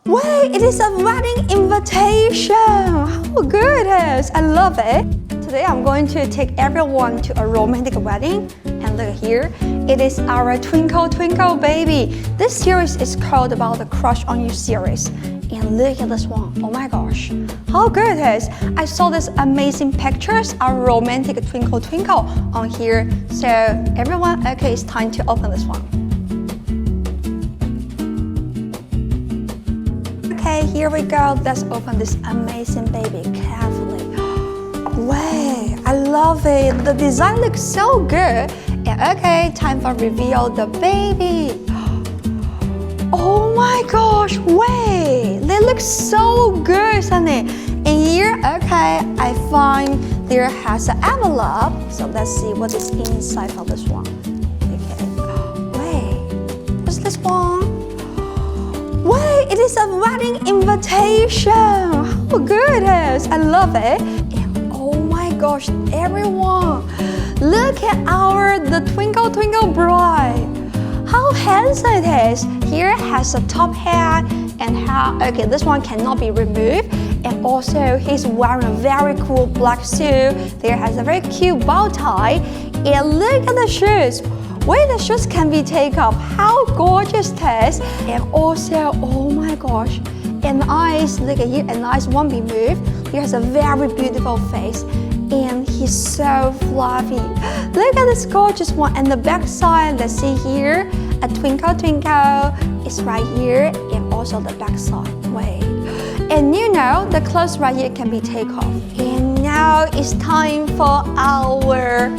Wait, it is a wedding invitation! How good it is! I love it! Today I'm going to take everyone to a romantic wedding. And look here, it is our Twinkle Twinkle Baby. This series is called about the Crush on You series. And look at this one, oh my gosh, how good it is! I saw these amazing pictures of romantic Twinkle Twinkle on here. So everyone, okay, it's time to open this one. Okay, here we go. Let's open this amazing baby carefully. Wait, I love it. The design looks so good. And okay, time for reveal the baby. Oh my gosh, wait, they look so good, Sunny. And here, okay, I find there has an envelope. So let's see what is inside of this one. Okay, wait, what's this one? Wait, it is a wedding invitation. How good it is. I love it. And oh my gosh, everyone, look at the Twinkle Twinkle bride. How handsome it is. Here it has a top hat and okay, this one cannot be removed. And also he's wearing a very cool black suit. There has a very cute bow tie. And look at the shoes. Wait, the shoes can be taken off. How gorgeous it is. And also, oh my gosh, and eyes, look at here, and eyes won't be moved. He has a very beautiful face. And he's so fluffy. Look at this gorgeous one. And the back side, let's see here, a twinkle twinkle is right here, and also the back side. Wait. And you know, the clothes right here can be taken off. And now it's time for our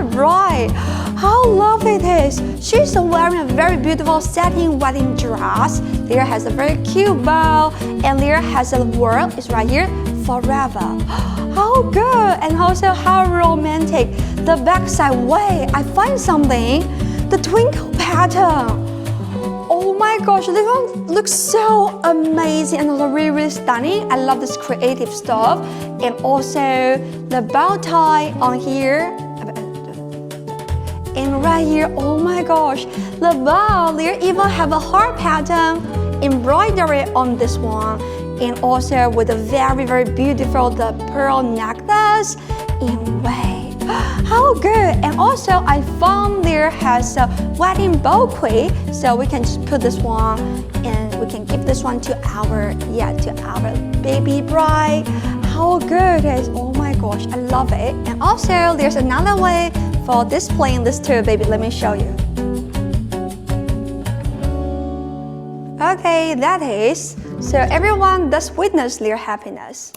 bride. How lovely it is. She's wearing a very beautiful satin wedding dress. There has a very cute bow, and there has a word, it's right here, forever. How good, and also how romantic. The back side, wait, I find something. The twinkle pattern. Oh my gosh, this one looks so amazing and really, really stunning. I love this creative stuff. And also the bow tie on here. And right here, oh my gosh, the bow, there even have a heart pattern embroidery on this one. And also with a very, very beautiful the pearl necklace. And wait, how good. And also I found there has a wedding bouquet. So we can just put this one and we can give this one to our baby bride. How good it is. Oh my gosh, I love it. And also there's another way for displaying this to a baby. Let me show you. Okay, that is. So everyone, let's witness their happiness.